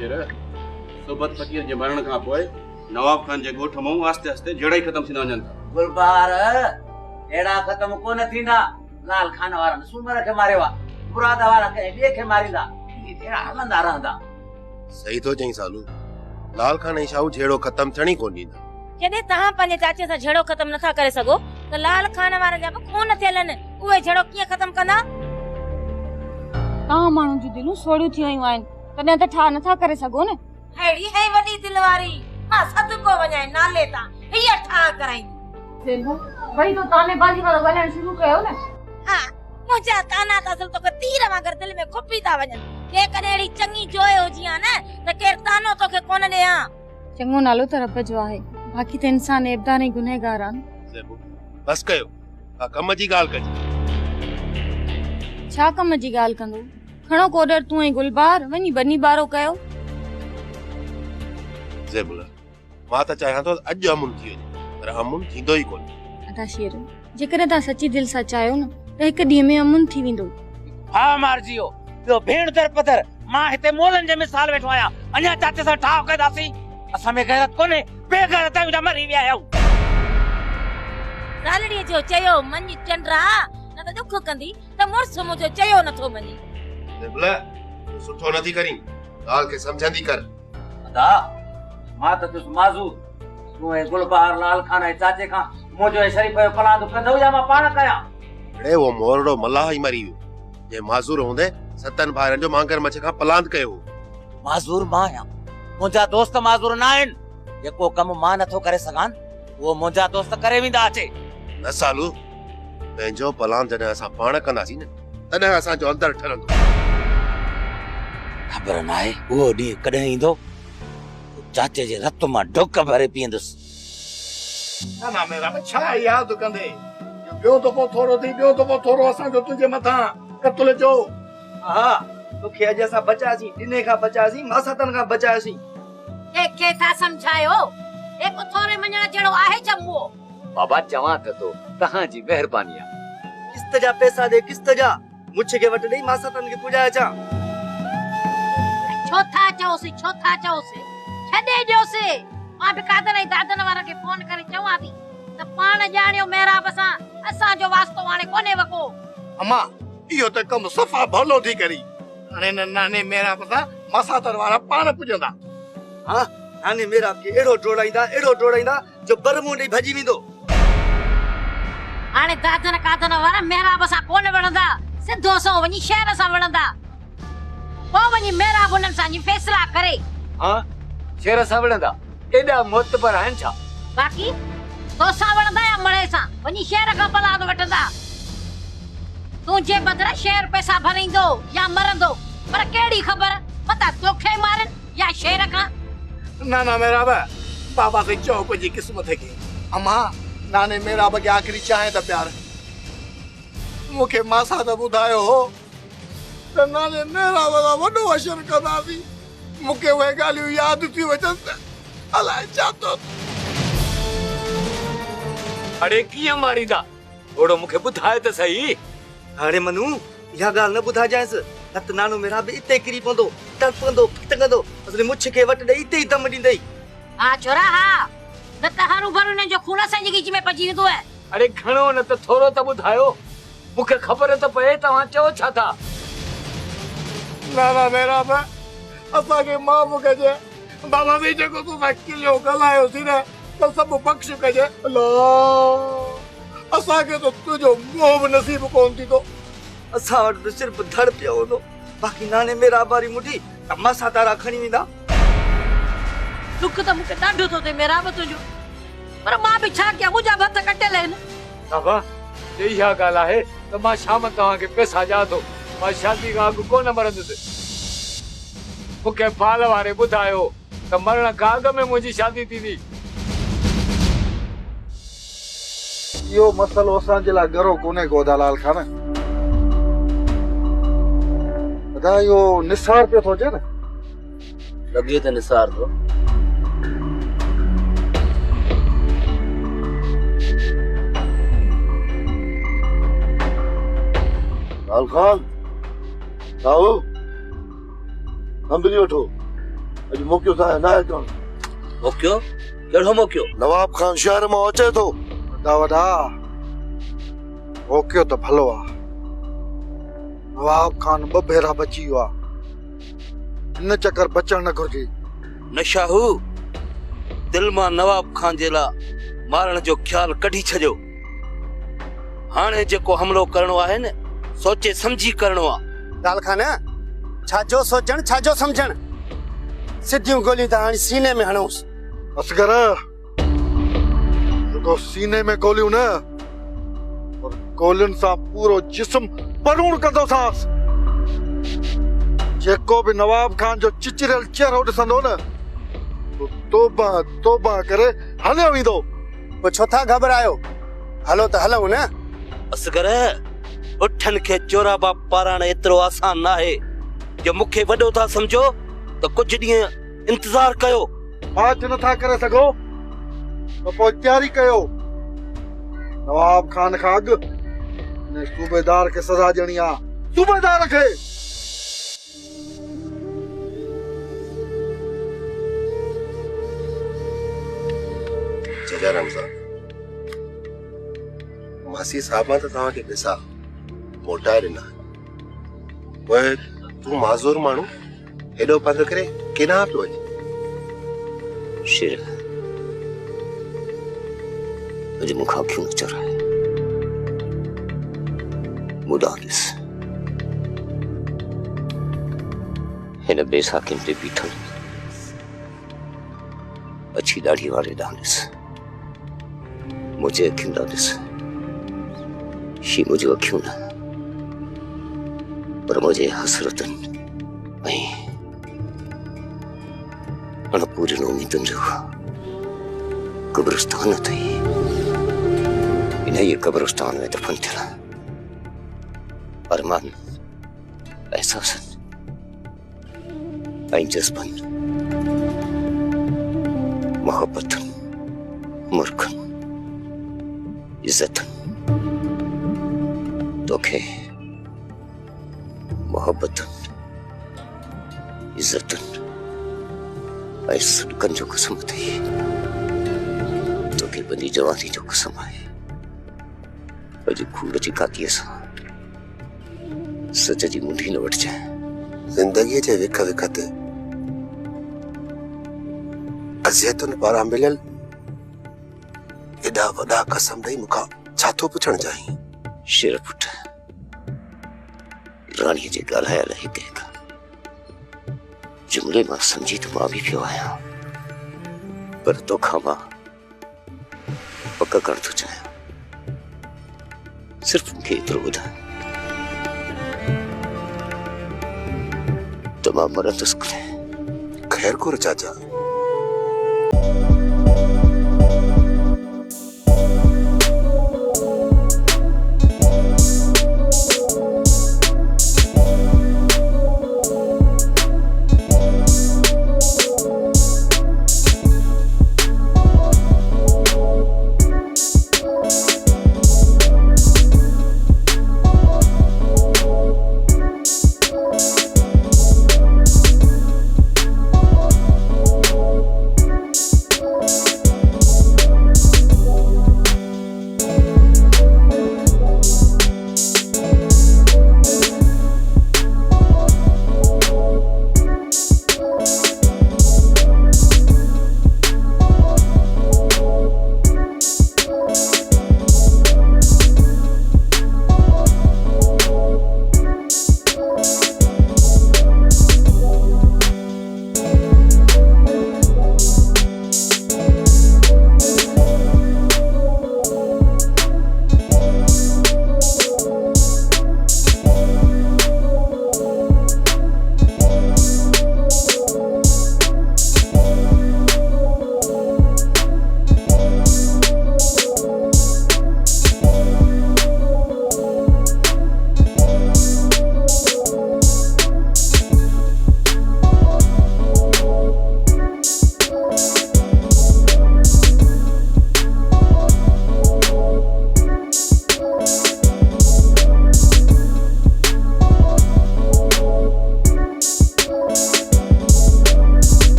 शेर सोबत फकीर जे मरण का पोए नवाब खान जे गोठ मो आस्ते आस्ते जड़ाई खत्म थी वञन गुलबार एड़ा खत्म कोन थींदा लाल खान वारन सुमर के मारेवा मुराद वारा के बे के मारीदा एड़ा हलंदा रहंदा सही तो चई सालू लाल खान ऐं शाहू झेड़ो खत्म थियणी कोन ॾींदा जॾहिं तव्हां पंहिंजे चाचे सां झेड़ो ख़त्म नथा करे सघो त लाल खान वारनि जा खून थियल आहिनि उहे झेड़ो कीअं ख़त्म कंदा तव्हां माण्हुनि जूं दिलूं सोड़ियूं थी वयूं आहिनि तॾहिं त ठा नथा करे सघो न अहिड़ी है वॾी दिल वारी मां सदको वञाए नाले तां हीअ ठा कराईंदी दिलू वरी तो ताने बाजी वारो ॻाल्हाइण शुरू कयो न हा मुंहिंजा ताना त असल तोखे तीर वांगुरु दिलि में खुपी था वञनि जेकॾहिं अहिड़ी चङी जोइ हुजी हा न त केरु तानो तोखे कोन ॾियां चङो नालो त रब जो आहे बाक़ी त इंसान एबदान ऐं गुनहगार आहिनि बस कयो का कम जी ॻाल्हि कजे छा कम जी ॻाल्हि कंदो खणो कोडर तूं ऐं गुलबार वञी बनी बारो कयो ज़ेबुला मां त चाहियां थो अॼु अमुन थी वञे पर अमुन थींदो ई कोन अदा शेर जेकॾहिं तव्हां सची दिलि सां चाहियो न त हिकु ॾींहं में अमुन थी वेंदो हा मारजियो ॿियो भेण दर पथर मां हिते मोलनि जे मिसाल वेठो आहियां अञा चाचे सां ठाव कदासीं असां में गैरत कोन्हे बेगैरत आहियूं मरी विया आहियूं सालड़ीअ जो चयो मञ चंड्रा न त दुख कंदी त मुड़स मुंहिंजो चयो नथो मञी ज़ेबुला सुठो नथी करी ॻाल्हि खे सम्झंदी कर अदा मां त तुस माज़ूर तूं ऐं गुलबार लाल खान ऐं चाचे खां मुंहिंजो ऐं शरीफ़ जो फलांदो कंदो या मां पाण कयां अड़े वो मोरड़ो मलाह ई मरी वियो जे माज़ूर हूंदे सतन भाइरनि जो मांगर मछ खां पलांद कयो माज़ूर मां आहियां मुंहिंजा दोस्त माज़ूर न आहिनि जेको कम मां नथो करे सघां उहो मुंहिंजा दोस्त करे वेंदा अचे न सालू पंहिंजो पलांद जॾहिं असां पाण कंदासीं न तॾहिं असांजो अंदर ठरंदो ख़बर न आहे उहो ॾींहुं कॾहिं ईंदो चाचे जे रत मां ढुक भरे पीअंदुसि ना मेरा छा यादि कंदे ॿियो दफ़ो थोरो थी ॿियो दफ़ो थोरो असांजो तुंहिंजे मथां कत्ल जो हा तोखे अॼु असां बचासीं ॾिने खां बचासीं मासातन खां बचासीं के था समझायो एक थोरे मञण जहिड़ो आहे चंगो बाबा चवां त तो तव्हांजी महिरबानी आहे किस्त जा पैसा दे किस्त जा मुछ के वट ॾेई मासातन खे पुॼाए अचां छो था चओसि छॾे ॾियोसि मां बि कादन ऐं दादन वारा खे फोन करे चवां थी त पाण ॼाणियो मेहराब असांजो वास्तो हाणे कोन्हे वको अम्मा इहो त कम सफ़ा भलो थी करी हाणे न नाने मेरा पता मासातर वारा पाण पुॼंदा हा नाने मेरा खे एड़ो डोड़ाईंदा जो बरमू ॾेई भॼी वेंदो हाणे दादन कादन वारा मेहराब सां कोन वणंदा सिधो सो वञी शहर सां वणंदा पोइ वञी मेहराब उन्हनि सां फैसला करे हा शेर सां वणंदा एॾा मोतबर आहिनि छा बाक़ी तोसां वणंदा या मणे सां वञी शहर खां पलाद वठंदा तुंहिंजे बदिरां शेर पैसा भरींदो या मरंदो पर कहिड़ी ख़बर पता तोखे मारनि या शेर खां ना मेरा बाबा खे चओ पंहिंजी क़िस्मत खे अम्मा नाने मेरा के आख़िरी चाहे त प्यार मूंखे मासा त ॿुधायो हो त नाने मेरा वाला वॾो अशर कंदासीं मूंखे उहे ॻाल्हियूं यादि थी वञनि त अलाए छा थो अड़े कीअं मारींदा थोरो मूंखे ॿुधाए त सही हाणे मनू इहा ॻाल्हि न ॿुधाइजांइसि न त नानो मेरा बि इते किरी पवंदो तड़पंदो खिटंदो असली मुछ खे वट ॾेई इते ई दम ॾींदई हा छोरा हा न त हरू भरू ने जो खून असांजी गिच में पजी वेंदो आहे अड़े घणो न त थोरो त ॿुधायो मूंखे ख़बर त पए तव्हां चओ छा था ना मेरा असांखे माफ़ कजे बाबा बि जेको तूं किलियो ॻाल्हायोसीं न त सभु बख़्श कजे असांखे त तुंहिंजो मोह बि नसीब कोन थींदो असां वटि त सिर्फ़ु धड़ पियो हूंदो बाक़ी नाने मेरा बारी मुठी त मासा तारा खणी वेंदा दुख त मूंखे ॾाढो थो थिए मेरा बि तुंहिंजो पर मां बि छा कयां मुंहिंजा हथ कटियल आहिनि बाबा इहा ॻाल्हि आहे त मां शाम तव्हांखे पैसा ॾियां थो मां शादी खां अॻु कोन मरंदुसि मूंखे फाल वारे ॿुधायो त मरण खां अॻु में मुंहिंजी शादी थींदी इहो मसलो असांजे लाइ गरो कोन्हे गोदालाल खान अदा इहो निसार पियो थो अचे न लॻे त निसार थो लाल खान साहू कंबली वठो अॼु मोकियो था न आहे चवण मोकियो कहिड़ो मोकियो नवाब खान शहर मां अचे थो वॾा वॾा मोकियो त भलो आहे नवाब खान ॿ भेरा बची वियो आहे हिन चकर बचण न घुर्जे नशाहू दिल मां नवाब खान जे लाइ मारण जो ख्याल कढी छॾियो हाणे जेको हमलो करणो आहे न सोचे समझी करणो आहे लाल खान छाजो सोचण छाजो समझण सिधियूं गोलियूं त हाणे सीने में हणूंसि असगर रुगो सीने में गोलियूं न पर गोलियुनि सां पूरो जिस्म परूण कंदोसांसि जेको बि नवाब खान जो चिचिरियल चेहरो ॾिसंदो न तोबा तोबा करे हलियो वेंदो पोइ छो था घबरायो हलो त हलूं न असगर उठन खे चोराबा पाराण एतिरो आसान न आहे जो मूंखे वॾो था सम्झो त कुझु ॾींहं इंतज़ार कयो माच नथा करे सघो त पोइ तयारी कयो नवाब खान खां अॻु हिन सूबेदार खे सज़ा ॾियणी आहे सूबेदार खे जजा रमज़ान मासी साहबा त तव्हांखे पैसा मोटाए ॾिना पोइ तूं माज़ूर माण्हू हेॾो पंधु करे केॾांहुं पियो वञे शेर अॼु मूंखां क्यों न चोराए मुदा ॾिस हिन बेसाखिन ते बीठल अछी ॾाढ़ी वारे ॾांहुं ॾिस मुंहिंजे अखियुनि ॾांहुं ॾिस शी मुंहिंजूं अखियूं न पर मुंहिंजे हसरतनि ऐं अणपूरनि उमीदुनि जो कब्रिस्तान अथई इन ई कब्रिस्तान में दफ़न थियल अरमान एहसासनि ऐं जज़्बनि मोहब्बतनि मुर्खनि इज़्ज़तनि तोखे मोहब्बतनि इज़्ज़तनि ऐं सदकनि जो कसम अथई तोखे पंहिंजी जवानी जो कसम आहे अॼु खून जी कातीअ सां सच जी मुंडी न वठजांइ ज़िंदगीअ जे विख विख ते अज़ियतुनि पारां मिलियल एॾा वॾा कसम ॾेई मूंखां छा थो पुछण चाहीं शेर पुट राणीअ जे ॻाल्हायल हिकु हिकु जुमिले मां सम्झी त मां बि पियो आहियां पर तोखां मां पक करणु थो चाहियां सिर्फ़ु मूंखे एतिरो ॿुधाए त मां मरंदुसि कॾहिं ख़ैर कोर चाचा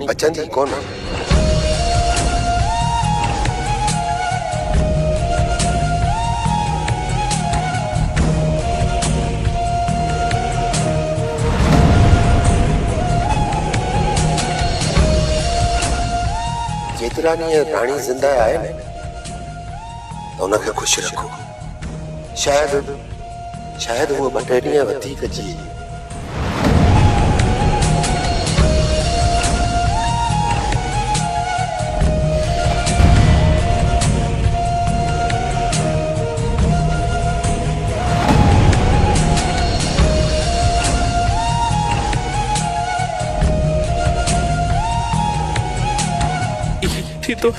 रानी अचंदी कोन जेतिरा ॾींहं राणी ज़िंदा आहे न त उनखे ख़ुशि रखो शायदि उहो 2-3 ॾींहं वधीक जी तो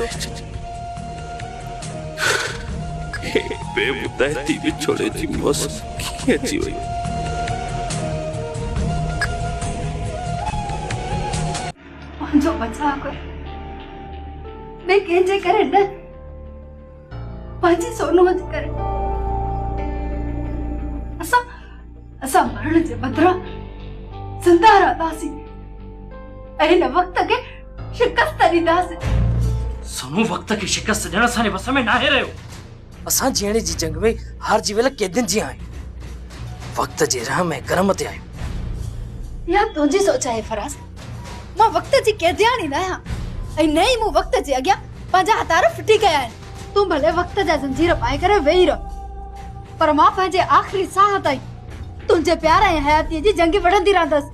बेबुदायती विछोड़े जी मौस कीअं अची वई मुंहिंजो मज़ाक ॿिए कंहिंजे करे न पंहिंजी सोनूअ जे करे असां मरण जे बदिरां ज़िंदा रहंदासीं ऐं हिन वक़्त खे शिकस्त ॾींदासीं सोनू वक्त की शिकस्त ॾियण असांजे बस में नाहे रहियो असां जीअणे जी जंग में हार जी वेल कैदियुनि जी आहियूं वक्त जे रहम ऐं करम ते आहियूं या तुंहिंजी सोच आहे फराज़ मां वक्त जी कैदियाणी न आहियां ऐं न ई मूं वक्त जे अॻियां पंहिंजा हथार फिटी कया आहिनि तूं भले वक्त जा ज़ंजीर पाए करे वेही रह पर मां पंहिंजे आख़िरी साह ताईं तुंहिंजे प्यार ऐं हयातीअ जी जंगी वठंदी रहंदसि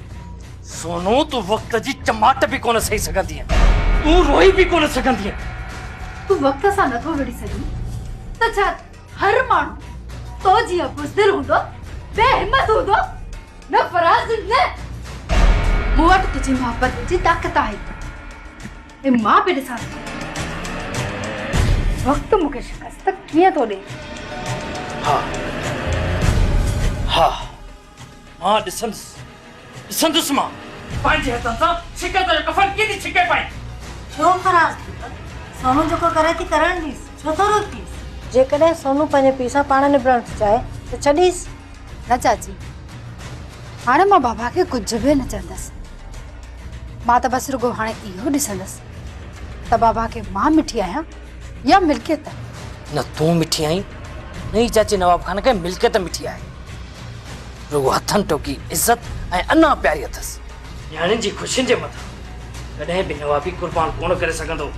सोनू तू वक्त जी चमाट भी कोन सही सकंदी है तू रोई भी कोन सकंदी है तू वक्त सां नथो विड़ी सघीं त छा हर माण्हू तो जीअं बुज़दिल हूंदो बेहिम्मत हूंदो न फराज़ न मूं वटि तुंहिंजी मोहबत जी ताक़त आहे ऐं मां बि ॾिसां थी वक्त मूंखे शिकस्त कीअं थो ॾे हा मां ॾिसंदुसि मां पंहिंजे हथनि सां शिकस्त जो कफन कीअं थी छिके पाई छो फराज़ सोनू जेको करे थी करण ॾीस छो थो रोकीस जेकॾहिं सोनू पंहिंजे पीउ सां पाण निबड़ण थी चाहे त छॾीस न चाची हाणे मां बाबा खे कुझु बि न चवंदसि मां त बसि रुगो हाणे इहो ॾिसंदसि त बाबा खे मां मिठी आहियां या मिल्कियत न तूं मिठी आहीं न ई चाची नवाब खान खे मिल्कियत मिठी आहे रुगो हथनि टोकी इज़त ऐं अञा प्यारी अथसि न्याणियुनि जी ख़ुशियुनि जे मथां कॾहिं बि नवाबी कुर्बान कोन करे सघंदो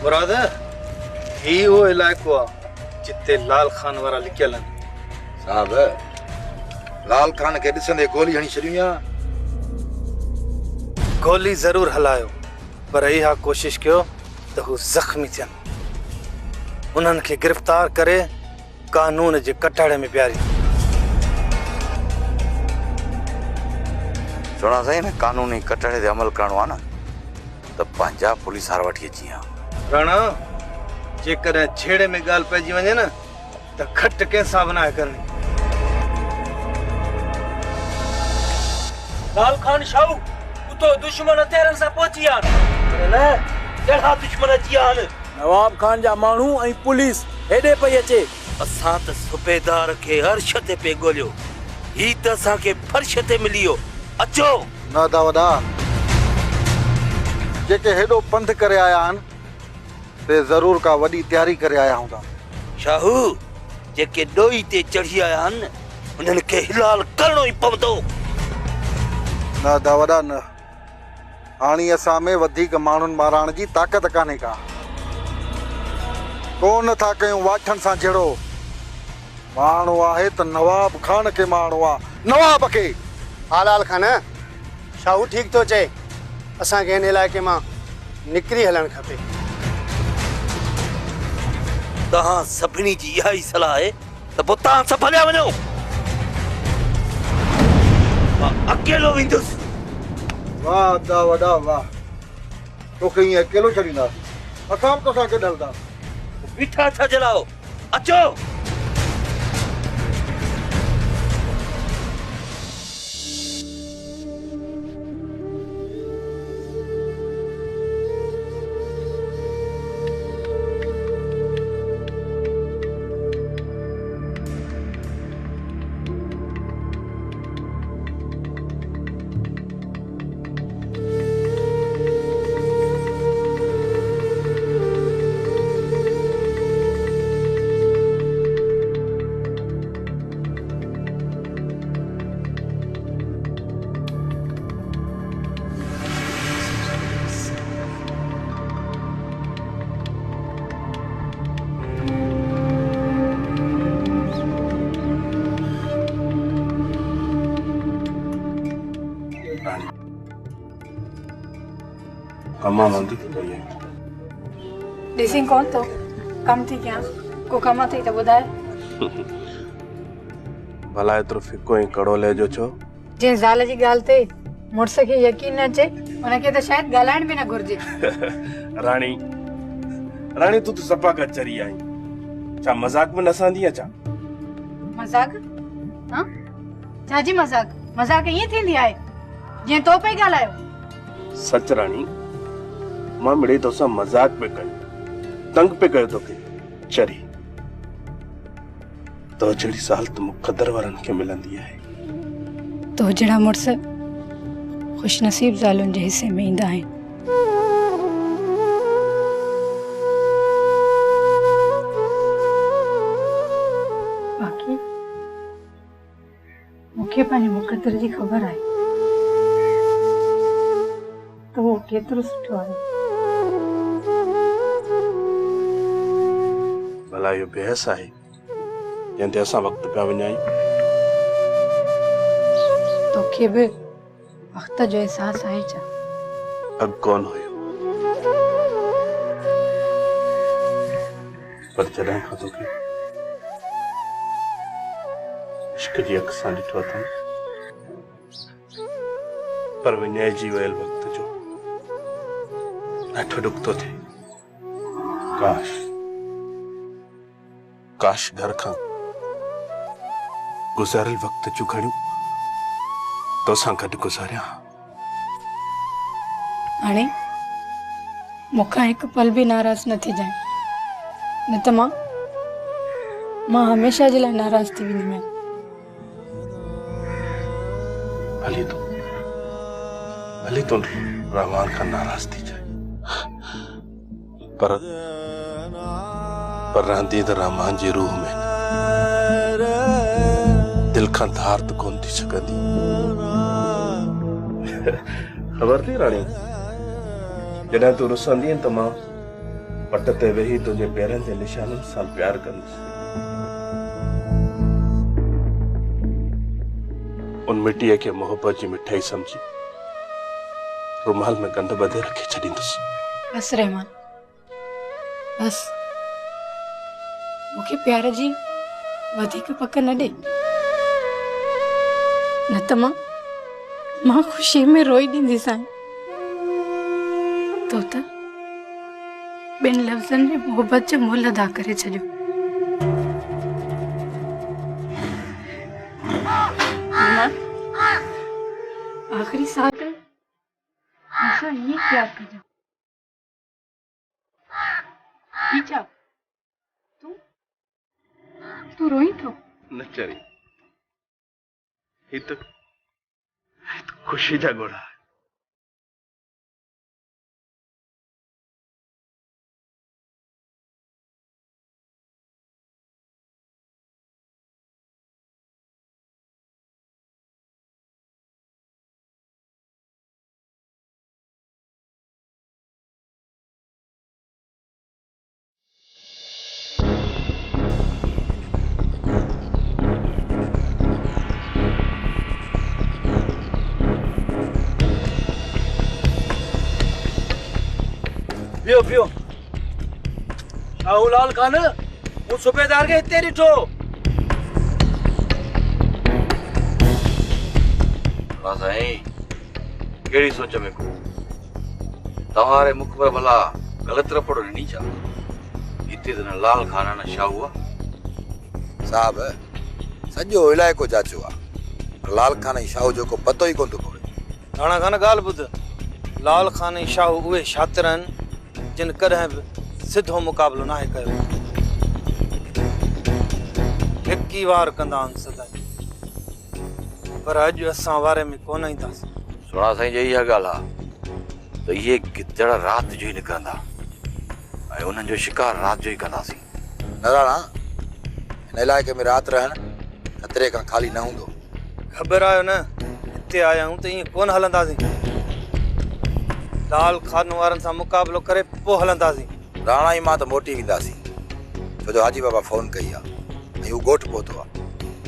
मुराद ही वो इलाइको आहे जिते लाल खान वारा लिखियल आहिनि साहब लाल खान खे ॾिसंदे गोली हणी छॾियूं या गोली ज़रूर हलायो पर इहा कोशिश कयो त हू ज़ख़्मी थियनि उन्हनि खे गिरफ़्तार करे कानून जे कटाड़े में ॿियारियो सुना साईं न कानूनी कटड़े ते अमल करणो आहे न त पंहिंजा पुलिस वारा वठी अची हा राणा जेकॾहिं छेड़े में ॻाल्हि पइजी वञे न त खट कंहिंसां बि नाहे करणी लाल खान शाहू तो दुश्मन हथियारनि सां पहुची विया आहिनि न कहिड़ा दुश्मन अची विया आहिनि नवाब खान जा माण्हू ऐं पुलिस हेॾे पई अचे असां त सूबेदार खे अर्श ते पे ॻोल्हियो ही त असांखे फर्श ते मिली वियो अचो न दावदा जेके हेॾो पंध करे आया आहिनि ते ज़रूर का वॾी तयारी करे आया हूंदा शाहू जेके ॾोही ते चढ़ी आया आहिनि उन्हनि खे हिलाल करणो ई पवंदो न दावदा न हाणे असां में वधीक माण्हुनि मारण जी ताक़त कान्हे का कोन था कयूं वाठनि सां जहिड़ो माण्हू आहे त नवाब खान खे माण्हू आहे नवाब खे हालाल खान शाहू ठीक तो चए असांखे हिन इलाइक़े मां निकिरी हलणु खपे तव्हां सभिनी जी इहा ई सलाह आहे त पोइ तव्हां सभु हलिया वञो मां अकेलो वेंदुसि वाह दावदा वाह तोखे ईअं अकेलो छॾींदासीं असां बि तोसां गॾु हलंदासीं बीठा छा जलाओ अचो अम्मा मंदी थी भैया ॾिसी कोन थो कम थी कयां को कम थी त ॿुधाए भला एतिरो फिको ऐं कड़ो लहजो छो जे ज़ाल जी ॻाल्हि ते मुड़ुस खे यकीन न अचे उनखे त शायदि ॻाल्हाइण बि न घुर्जे रानी रानी तू तो सपा का चरी आई छा मजाक में नसांदी छा मजाक हां छाजी मजाक मजाक ईअं थींदी आहे जीअं तो पे ॻाल्हायो सच रानी मां मिड़े तोसां मजाक पे कयो तंग पे कयो तोखे चरी तो जहिड़ी साल तूं मुक़दर वारनि खे मिलंदी आहे तो जहिड़ा मुड़ुस खुश नसीब ज़ालुनि जे हिसे में ईंदा आहिनि बाक़ी मूंखे पंहिंजे मुक़दर जी ख़बर आहे त उहो केतिरो सुठो आहे भला इहो बहस आहे जंहिं ते असां वक़्तु पिया विञायूं तोखे बि वक़्त जो एहसास आहे छा अब कौन हुयो पर जॾहिं खां तोखे इश्क जी अख सां ॾिठो अथमि पर विञाइजी वियल वक़्त जो ॾाढो ॾुख थो थिए काश घर खां गुज़ारियल वक़्त जूं घड़ियूं तोसां गॾु गुज़ारियां हाणे मूंखां हिकु पल बि नाराज़ न थी जाए न त मां हमेशह जे लाइ नाराज़ थी वेंदीमांइ भले तूं रहमान खां नाराज़ थी जाए पर रहंदी त रहमान जी रूह में दिल खां धार त कोन थी सघंदी ख़बर थी रानी जॾहिं तूं रुसंदी त मां पट ते वेही तुंहिंजे पेरनि जे निशाननि सां प्यार कंदुसि उन मिटीअ खे मोहब्बत जी मिठाई समझी रुमाल में गंद बधे रखे छॾींदुसि बस रहमान बस मूंखे प्यार जी वधीक पक न ॾे न त मां ख़ुशी में रोई ॾींदीसांइ तो त ॿिनि लफ़्ज़नि में मोहब्बत जो मुल अदा करे छॾियो आख़िरी साल असां ईअं प्यार कजो छा तू रोई थो न चरी ही तो खुशी जा घोड़ा है पियो पियो लाल खान वो सूबेदार के हिते ॾिठो साईं कहिड़ी सोच में को तव्हारे मुख पर भला ग़लत रपड़ ॾिनी छा हिते त न लाल खान न छा हुआ साहब सॼो इलाइक़ो जाचो आहे लाल खान ऐं शाहू जो को पतो ई कोन थो पवे राणा खान ॻाल्हि ॿुध लाल खान ऐं शाहू उहे शातिर आहिनि जिन कॾहिं बि सिधो मुक़ाबिलो नाहे कयो हिकु ई वार कंदा आहिनि सदाई पर अॼु असां वारे में कोन ईंदासीं सुणा साईं जे इहा ॻाल्हि आहे त इहे गिदड़ राति जो ई निकिरंदा ऐं उन्हनि जो शिकार राति जो ई कंदासीं न राणा हिन इलाइक़े में राति रहण खतरे खां खाली न हूंदो ख़बर आयो न हिते आया आहियूं त ईअं कोन हलंदासीं लाल खान वारनि सां मुक़ाबिलो करे पोइ हलंदासीं राणा ई मां त मोटी वेंदासीं छो जो हाजी बाबा फोन कई आहे ऐं हू ॻोठ पहुतो आहे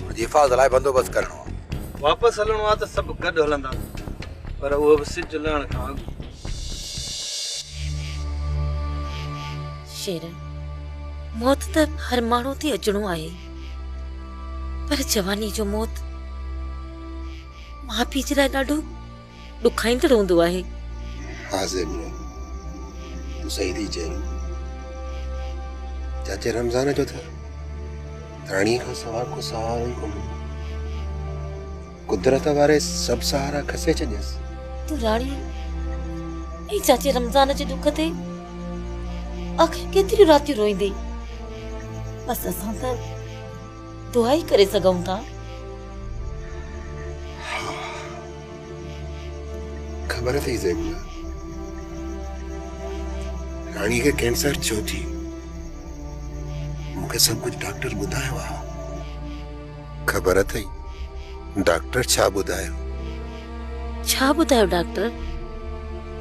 हुनजी हिफ़ाज़त लाइ बंदोबस्तु करिणो आहे वापसि हलणो आहे त सभु गॾु हलंदा पर उहो बि सिज लहण खां अॻु शेर मौत त हर माण्हू ते अचणो आहे पर जवानी जो मौत माउ पीउ जे लाइ ॾाढो ॾुखाईंदड़ हूंदो आहे। हाँ ज़ेबरा, तू सही थी चई। चाचे रमज़ान जो था राणी खां सवाइ को सहारो ई कोन्हे। कुदरत वारे सब सहारा खसे छॾियसि। तू राणी ऐं चाचे रमज़ान जे दुख ते आख़िर केतिरियूं रातियूं रोईंदे। बसि असां त दुआ ई करे सघूं था। ख़बर अथई ज़ेबरा, राणी खे कैंसर छो थी? मूंखे सभु कुझु डॉक्टर ॿुधायो आहे। ख़बर अथई डॉक्टर छा ॿुधायो? छा ॿुधायो डॉक्टर?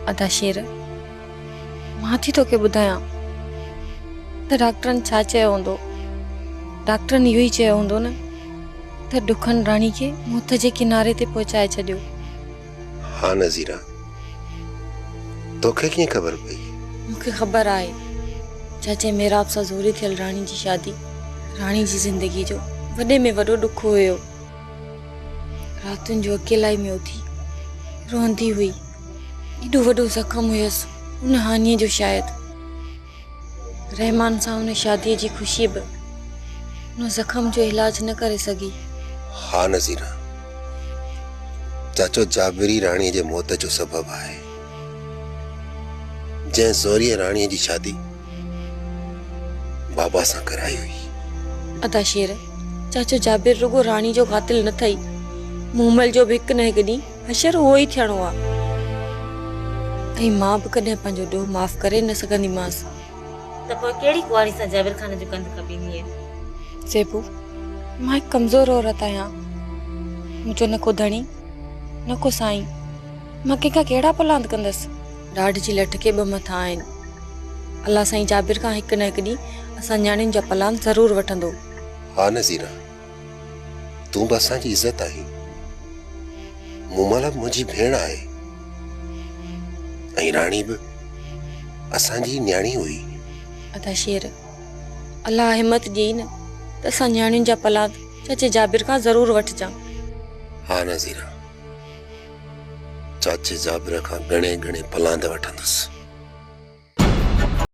अदा शेर मां थी तोखे ॿुधायां त डॉक्टरनि छा चयो हूंदो। डॉक्टरनि इहो ई चयो हूंदो न त ॾुखनि राणी खे मौत जे किनारे ते पहुचाए छॾियो। हाँ नज़ीरा, तोखे कीअं ख़बर पई? मूंखे ख़बर आहे चाचे मेराब सां ज़ोरी थियल राणी जी शादी राणी जी ज़िंदगी जो वॾे में वॾो ॾुख हुयो। रातुनि जो अकेलाई में उथी रोंदी हुई। एॾो वॾो ज़ख़्म हुयसि उन हानीअ जो। शायदि रहमान सां उन शादीअ जी ख़ुशी बि उन ज़ख़्म जो इलाज न करे सघी। हाँ नज़ीरा, चाचो जाबिरी राणीअ जे मौत जो सबबु आहे। जंहिं ज़ोरीअ राणीअ जी शादी बाबा सां कराई हुई। अदा शेर चाचो जाबिर रुगो राणी जो क़ातिल न थई, मूमल जो भी हिकु न हिकु ॾींहुं हशर उहो ई थियणो आहे। ऐं मां बि कॾहिं पंहिंजो ॾोह माफ़ करे न सघंदीमांसि। त पोइ कहिड़ी कुंवारी सां जाबिर ख़ान जो कंध कपींदी आहे? ज़ेबू मां हिकु कमज़ोर औरत आहियां। मुंहिंजो न को धणी न को साईं। मां कंहिंखां कहिड़ा पलांद कंदसि? ॾाढ जी लठ खे ॿ मथां आहिनि। अलाह साईं जाबिर खां हिकु न हिकु ॾींहुं असां न्याणियुनि जा पलांद ज़रूरु वठंदो। हाँ नज़ीरा, तूं बि असांजी इज़त आहीं। मूमल मुंहिंजी भेण आहे ऐं राणी बि असांजी न्याणी हुई। अदा शेर अलाह हिम्मत ॾियई न त असां न्याणियुनि जा पलांद चाचे जाबिर खां ज़रूरु वठिजां। हाँ नज़ीरा, चाचे जाबिर खां घणे घणे पलांद वठंदुसि।